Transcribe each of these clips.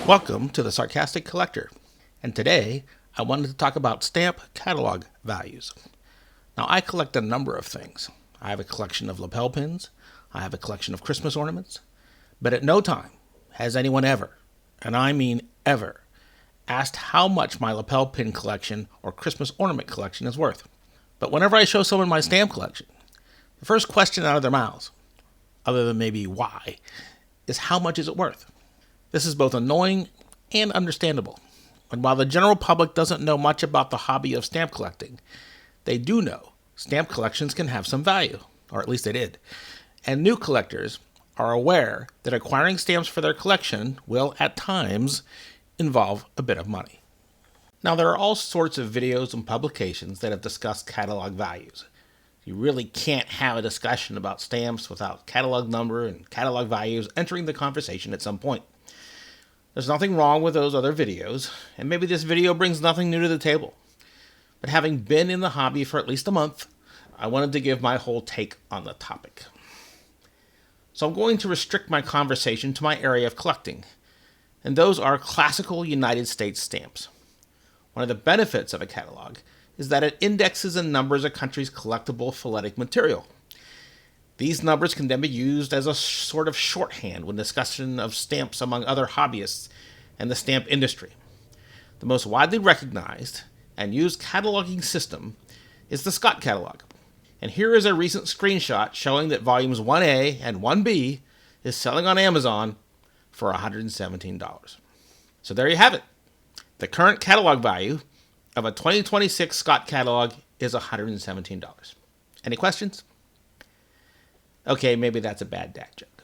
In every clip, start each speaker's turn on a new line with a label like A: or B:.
A: Welcome to the Sarcastic Collector, and today I wanted to talk about stamp catalog values. Now, I collect a number of things. I have a collection of lapel pins, I have a collection of Christmas ornaments, but at no time has anyone ever, and I mean ever, asked how much my lapel pin collection or Christmas ornament collection is worth. But whenever I show someone my stamp collection, the first question out of their mouths, other than maybe why, is how much is it worth? This is both annoying and understandable. And while the general public doesn't know much about the hobby of stamp collecting, they do know stamp collections can have some value, or at least they did. And new collectors are aware that acquiring stamps for their collection will, at times, involve a bit of money. Now, there are all sorts of videos and publications that have discussed catalog values. You really can't have a discussion about stamps without catalog number and catalog values entering the conversation at some point. There's nothing wrong with those other videos, and maybe this video brings nothing new to the table. But having been in the hobby for at least a month, I wanted to give my whole take on the topic. So I'm going to restrict my conversation to my area of collecting, and those are classical United States stamps. One of the benefits of a catalog is that it indexes and numbers a country's collectible phonetic material. These numbers can then be used as a sort of shorthand when discussion of stamps among other hobbyists and the stamp industry. The most widely recognized and used cataloging system is the Scott Catalog. And here is a recent screenshot showing that volumes 1A and 1B is selling on Amazon for $117. So there you have it. The current catalog value of a 2026 Scott Catalog is $117. Any questions? Okay, maybe that's a bad dad joke.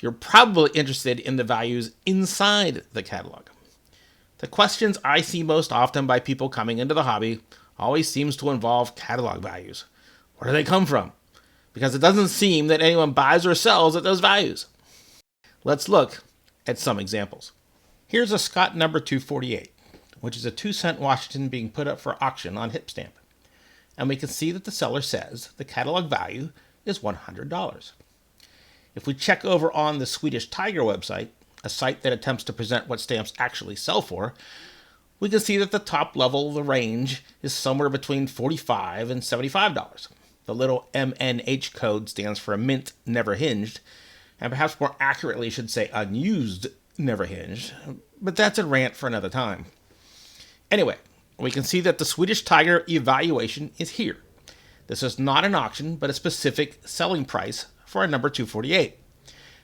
A: You're probably interested in the values inside the catalog. The questions I see most often by people coming into the hobby always seems to involve catalog values. Where do they come from? Because it doesn't seem that anyone buys or sells at those values. Let's look at some examples. Here's a Scott number 248, which is a 2-cent Washington being put up for auction on Hipstamp. And we can see that the seller says the catalog value is $100. If we check over on the Swedish Tiger website, a site that attempts to present what stamps actually sell for, we can see that the top level of the range is somewhere between $45 and $75. The little MNH code stands for mint never hinged, and perhaps more accurately should say unused never hinged, but that's a rant for another time. Anyway, we can see that the Swedish Tiger evaluation is here. This is not an auction, but a specific selling price for a number 248.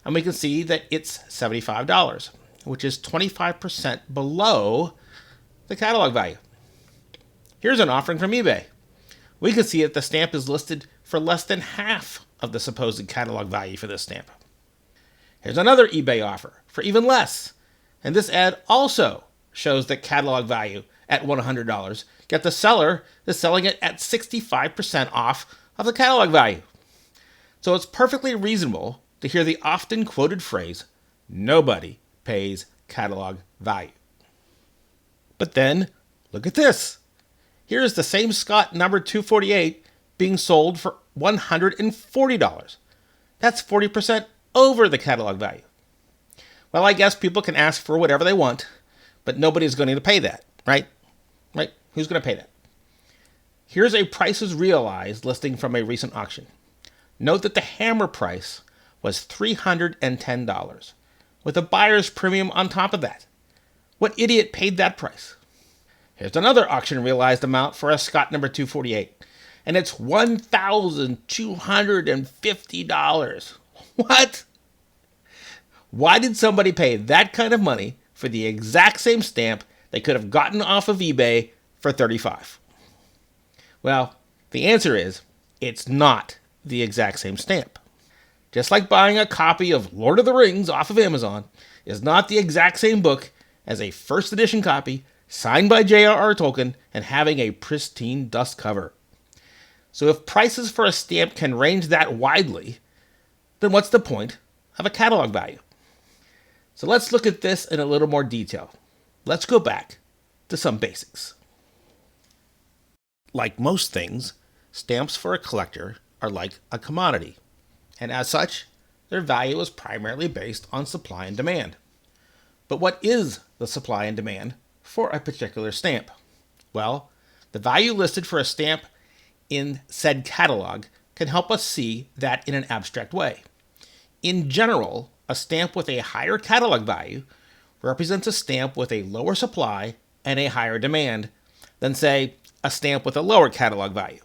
A: And we can see that it's $75, which is 25% below the catalog value. Here's an offering from eBay. We can see that the stamp is listed for less than half of the supposed catalog value for this stamp. Here's another eBay offer for even less. And this ad also shows the catalog value at $100, yet the seller is selling it at 65% off of the catalog value. So it's perfectly reasonable to hear the often quoted phrase, nobody pays catalog value. But then, look at this. Here's the same Scott number 248 being sold for $140. That's 40% over the catalog value. Well, I guess people can ask for whatever they want, but nobody's going to pay that, right? Right? Who's going to pay that? Here's a prices realized listing from a recent auction. Note that the hammer price was $310, with a buyer's premium on top of that. What idiot paid that price? Here's another auction realized amount for a Scott number 248, and it's $1,250. What? Why did somebody pay that kind of money for the exact same stamp they could have gotten off of eBay for $35? Well, the answer is, it's not the exact same stamp. Just like buying a copy of Lord of the Rings off of Amazon is not the exact same book as a first edition copy signed by J.R.R. Tolkien and having a pristine dust cover. So if prices for a stamp can range that widely, then what's the point of a catalog value? So let's look at this in a little more detail. Let's go back to some basics. Like most things, stamps for a collector are like a commodity, and as such, their value is primarily based on supply and demand. But what is the supply and demand for a particular stamp? Well, the value listed for a stamp in said catalog can help us see that in an abstract way. In general, a stamp with a higher catalog value represents a stamp with a lower supply and a higher demand than, say, a stamp with a lower catalog value.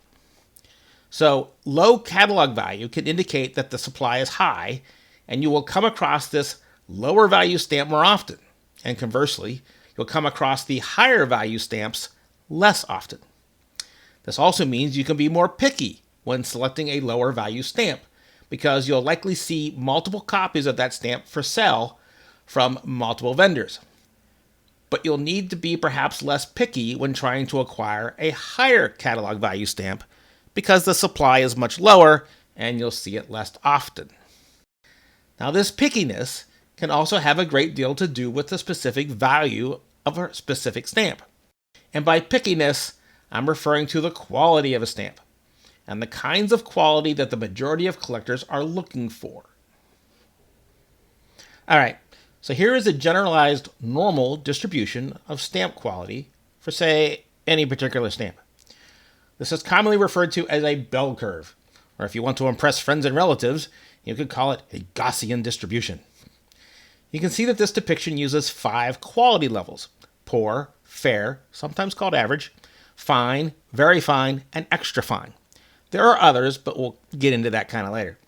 A: So, low catalog value can indicate that the supply is high, and you will come across this lower value stamp more often. And conversely, you'll come across the higher value stamps less often. This also means you can be more picky when selecting a lower value stamp, because you'll likely see multiple copies of that stamp for sale from multiple vendors. But you'll need to be perhaps less picky when trying to acquire a higher catalog value stamp, because the supply is much lower and you'll see it less often. Now, this pickiness can also have a great deal to do with the specific value of a specific stamp. And by pickiness, I'm referring to the quality of a stamp and the kinds of quality that the majority of collectors are looking for. All right, so here is a generalized normal distribution of stamp quality for, say, any particular stamp. This is commonly referred to as a bell curve, or if you want to impress friends and relatives, you could call it a Gaussian distribution. You can see that this depiction uses 5 quality levels: poor, fair, sometimes called average, fine, very fine, and extra fine. There are others, but we'll get into that kind of later.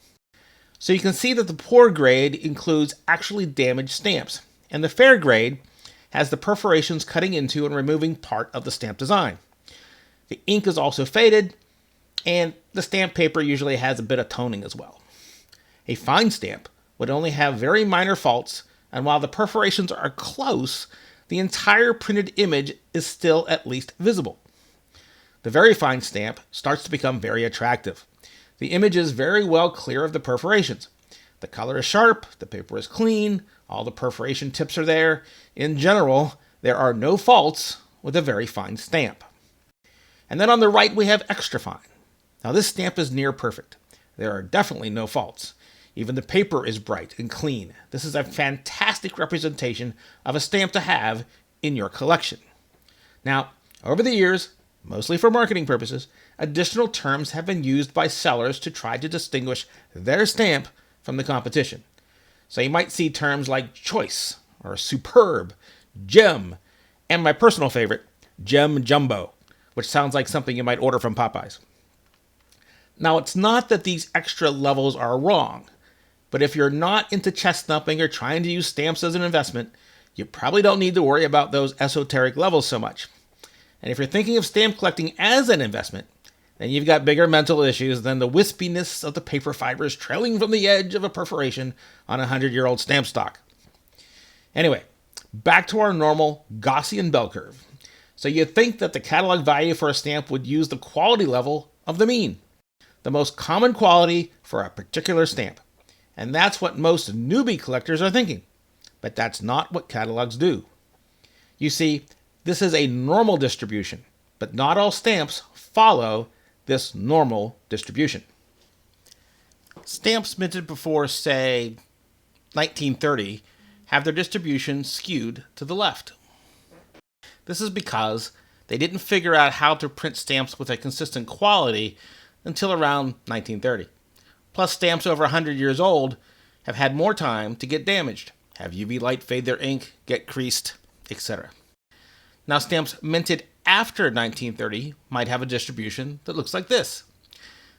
A: So you can see that the poor grade includes actually damaged stamps, and the fair grade has the perforations cutting into and removing part of the stamp design. The ink is also faded, and the stamp paper usually has a bit of toning as well. A fine stamp would only have very minor faults, and while the perforations are close, the entire printed image is still at least visible. The very fine stamp starts to become very attractive. The image is very well clear of the perforations. The color is sharp, the paper is clean, all the perforation tips are there. In general, there are no faults with a very fine stamp. And then on the right, we have extra fine. Now, this stamp is near perfect. There are definitely no faults. Even the paper is bright and clean. This is a fantastic representation of a stamp to have in your collection. Now, over the years, mostly for marketing purposes, additional terms have been used by sellers to try to distinguish their stamp from the competition. So you might see terms like choice, or superb, gem, and my personal favorite, gem jumbo, which sounds like something you might order from Popeyes. Now, it's not that these extra levels are wrong, but if you're not into chest thumping or trying to use stamps as an investment, you probably don't need to worry about those esoteric levels so much. And if you're thinking of stamp collecting as an investment, then you've got bigger mental issues than the wispiness of the paper fibers trailing from the edge of a perforation on a 100-year-old stamp stock. Anyway, back to our normal Gaussian bell curve. So you'd think that the catalog value for a stamp would use the quality level of the mean, the most common quality for a particular stamp. And that's what most newbie collectors are thinking. But that's not what catalogs do. You see, this is a normal distribution, but not all stamps follow this normal distribution. Stamps minted before, say, 1930 have their distribution skewed to the left. This is because they didn't figure out how to print stamps with a consistent quality until around 1930. Plus, stamps over 100 years old have had more time to get damaged, have UV light fade their ink, get creased, etc. Now, stamps minted after 1930 might have a distribution that looks like this.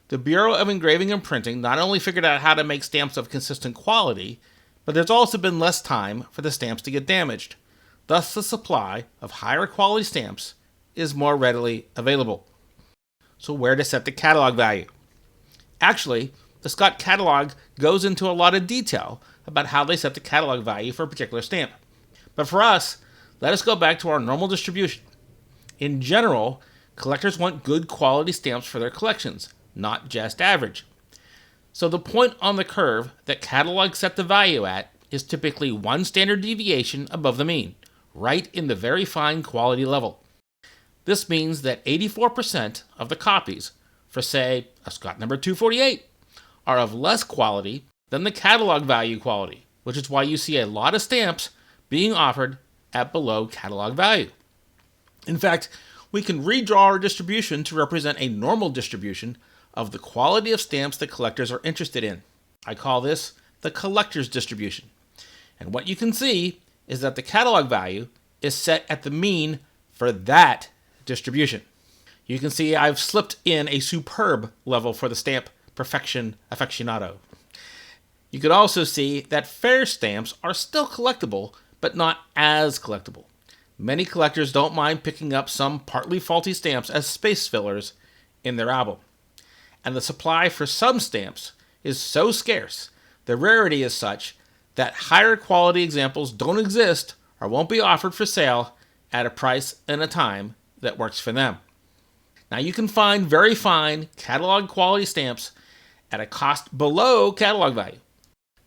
A: The Bureau of Engraving and Printing not only figured out how to make stamps of consistent quality, but there's also been less time for the stamps to get damaged. Thus, the supply of higher quality stamps is more readily available. So where to set the catalog value? Actually, the Scott Catalog goes into a lot of detail about how they set the catalog value for a particular stamp. But for us, let us go back to our normal distribution. In general, collectors want good quality stamps for their collections, not just average. So the point on the curve that catalogs set the value at is typically one standard deviation above the mean, right in the very fine quality level. This means that 84% of the copies for, say, a Scott number 248 are of less quality than the catalog value quality, which is why you see a lot of stamps being offered at below catalog value. In fact, we can redraw our distribution to represent a normal distribution of the quality of stamps that collectors are interested in. I call this the collector's distribution. And what you can see is that the catalog value is set at the mean for that distribution. You can see I've slipped in a superb level for the stamp perfection aficionado. You could also see that fair stamps are still collectible, but not as collectible. Many collectors don't mind picking up some partly faulty stamps as space fillers in their album. And the supply for some stamps is so scarce, the rarity is such, that higher quality examples don't exist or won't be offered for sale at a price and a time that works for them. Now you can find very fine catalog quality stamps at a cost below catalog value.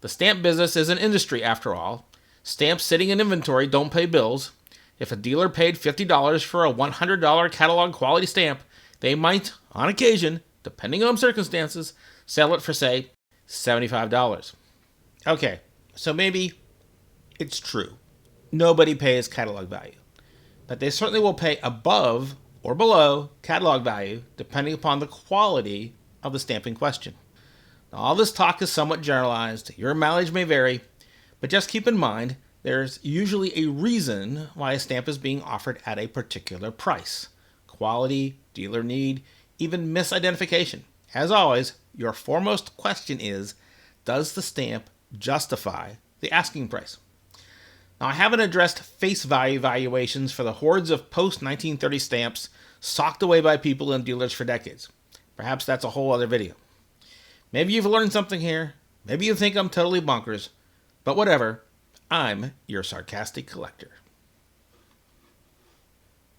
A: The stamp business is an industry after all. Stamps sitting in inventory don't pay bills. If a dealer paid $50 for a $100 catalog quality stamp, they might, on occasion, depending on circumstances, sell it for, say, $75. Okay, so maybe it's true. Nobody pays catalog value. But they certainly will pay above or below catalog value depending upon the quality of the stamp in question. Now, all this talk is somewhat generalized. Your mileage may vary, but just keep in mind there's usually a reason why a stamp is being offered at a particular price. Quality, dealer need, even misidentification. As always, your foremost question is, does the stamp justify the asking price? Now, I haven't addressed face value valuations for the hordes of post-1930 stamps socked away by people and dealers for decades. Perhaps that's a whole other video. Maybe you've learned something here. Maybe you think I'm totally bonkers. But whatever, I'm your sarcastic collector.